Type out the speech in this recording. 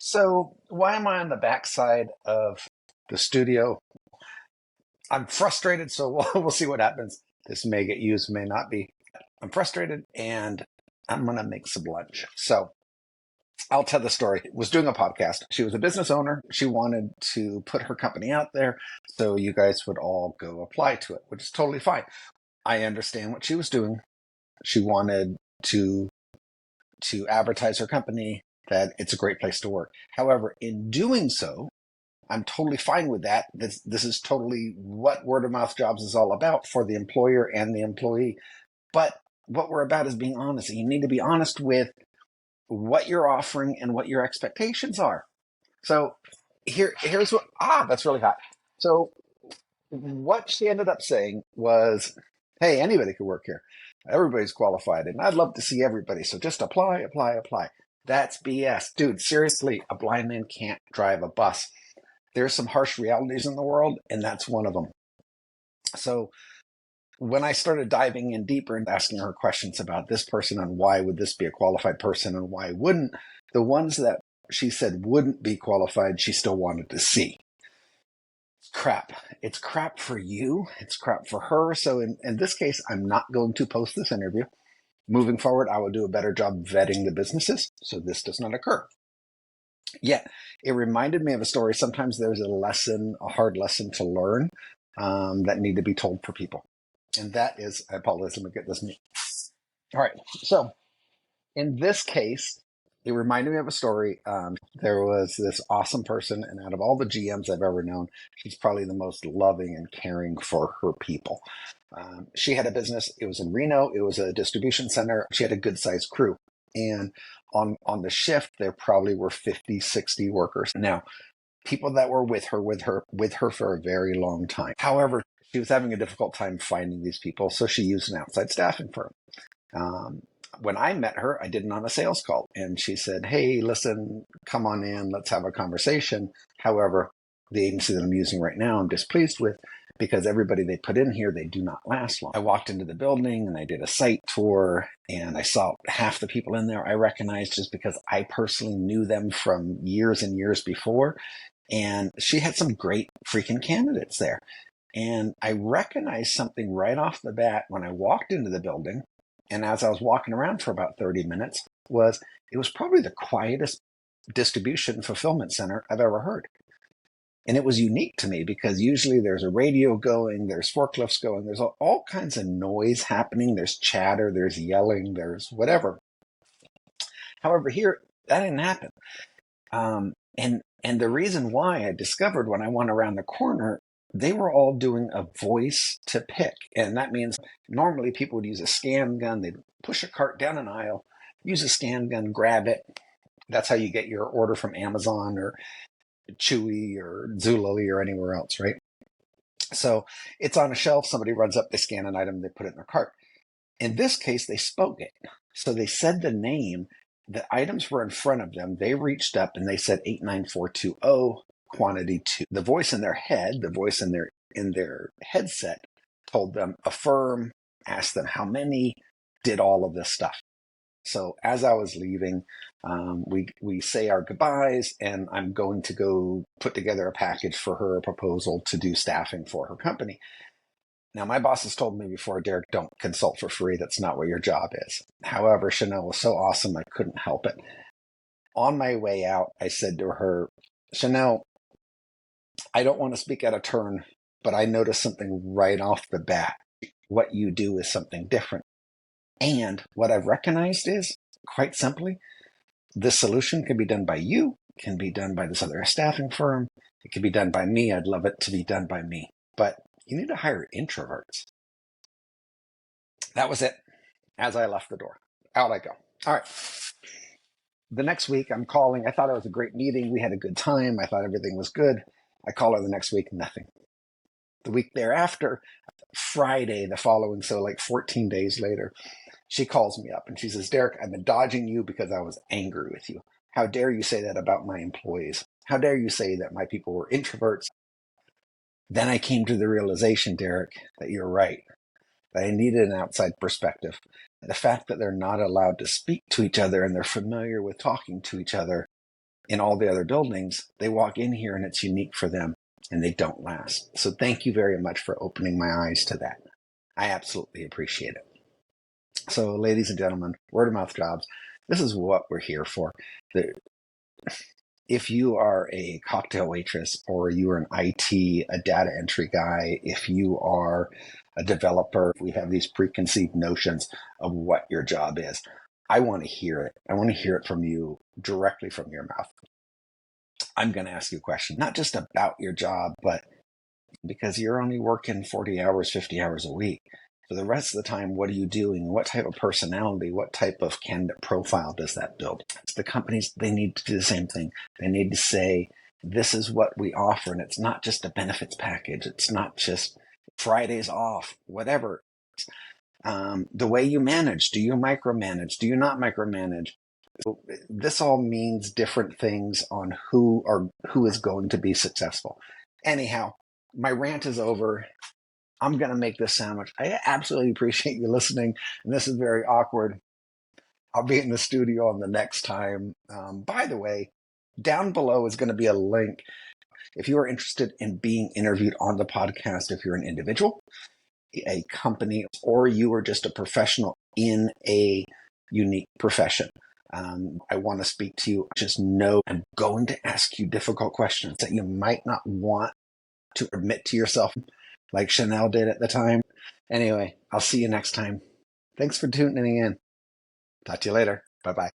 So why am I on the backside of the studio? I'm frustrated, so we'll see what happens. This may get used, may not be. I'm frustrated, and I'm going to make some lunch. So I'll tell the story. Was doing a podcast. She was a business owner. She wanted to put her company out there so you guys would all go apply to it, which is totally fine. I understand what she was doing. She wanted to advertise her company, that it's a great place to work. However, in doing so, I'm totally fine with that. This is totally what word of mouth jobs is all about for the employer and the employee. But what we're about is being honest. You need to be honest with what you're offering and what your expectations are. So here's what, that's really hot. So what she ended up saying was, hey, anybody could work here. Everybody's qualified and I'd love to see everybody. So just apply, apply, apply. That's BS. Dude, seriously, a blind man can't drive a bus. There's some harsh realities in the world, and that's one of them. So when I started diving in deeper and asking her questions about this person and why would this be a qualified person and why wouldn't, the ones that she said wouldn't be qualified, she still wanted to see. It's crap. It's crap for you. It's crap for her. So in this case, I'm not going to post this interview. Moving forward, I will do a better job vetting the businesses so this does not occur. Yeah, it reminded me of a story. Sometimes there's a hard lesson to learn that need to be told for people. And that is, I apologize, let me get this neat. All right, so in this case, it reminded me of a story. There was this awesome person, and out of all the GMs I've ever known, she's probably the most loving and caring for her people. She had a business. It was in Reno. It was a distribution center. She had a good-sized crew. And on the shift, there probably were 50, 60 workers. Now, people that were with her for a very long time. However, she was having a difficult time finding these people, so she used an outside staffing firm. When I met her, I did it on a sales call, and she said, hey, listen, come on in, let's have a conversation. However, the agency that I'm using right now, I'm displeased with because everybody they put in here, they do not last long. I walked into the building and I did a site tour, and I saw half the people in there I recognized just because I personally knew them from years and years before. And she had some great freaking candidates there. And I recognized something right off the bat when I walked into the building. And as I was walking around for about 30 minutes, it was probably the quietest distribution fulfillment center I've ever heard. And it was unique to me because usually there's a radio going, there's forklifts going, there's all kinds of noise happening, there's chatter, there's yelling, there's whatever. However, here, that didn't happen. And the reason why I discovered when I went around the corner, they were all doing a voice to pick. And that means normally people would use a scan gun. They'd push a cart down an aisle, use a scan gun, grab it. That's how you get your order from Amazon or Chewy or Zulily or anywhere else, right? So it's on a shelf. Somebody runs up, they scan an item, they put it in their cart. In this case, they spoke it. So they said the name. The items were in front of them. They reached up and they said 89420, quantity 2. The voice in their head, the voice in their headset told them affirm, asked them how many, did all of this stuff. So as I was leaving, we say our goodbyes, and I'm going to go put together a package for her, a proposal to do staffing for her company. Now, my boss has told me before, Derek, don't consult for free. That's not what your job is. However, Chanel was so awesome, I couldn't help it. On my way out, I said to her, Chanel, I don't want to speak out of turn, but I noticed something right off the bat. What you do is something different. And what I've recognized is, quite simply, this solution can be done by you, can be done by this other staffing firm. It can be done by me. I'd love it to be done by me. But you need to hire introverts. That was it. As I left the door, out I go. All right. The next week I'm calling. I thought it was a great meeting. We had a good time. I thought everything was good. I call her the next week, nothing. The week thereafter, Friday, the following, so like 14 days later, she calls me up and she says, Derek, I've been dodging you because I was angry with you. How dare you say that about my employees? How dare you say that my people were introverts? Then I came to the realization, Derek, that you're right, that I needed an outside perspective. The fact that they're not allowed to speak to each other and they're familiar with talking to each other in all the other buildings, they walk in here and it's unique for them and they don't last. So thank you very much for opening my eyes to that. I absolutely appreciate it. So ladies and gentlemen, word of mouth jobs, this is what we're here for. If you are a cocktail waitress or you are an IT, a data entry guy, if you are a developer, we have these preconceived notions of what your job is. I want to hear it. I want to hear it from you directly from your mouth. I'm going to ask you a question, not just about your job, but because you're only working 40 hours, 50 hours a week. For the rest of the time, what are you doing? What type of personality, what type of candidate profile does that build? It's the companies, they need to do the same thing. They need to say, this is what we offer. And it's not just a benefits package. It's not just Fridays off, whatever. The way you manage, do you micromanage? Do you not micromanage? So this all means different things on who is going to be successful. Anyhow, my rant is over. I'm going to make this sandwich. I absolutely appreciate you listening. And this is very awkward. I'll be in the studio on the next time. By the way, down below is going to be a link. If you are interested in being interviewed on the podcast, if you're an individual, a company, or you are just a professional in a unique profession, I want to speak to you. Just know I'm going to ask you difficult questions that you might not want to admit to yourself, like Chanel did at the time. Anyway, I'll see you next time. Thanks for tuning in. Talk to you later. Bye-bye.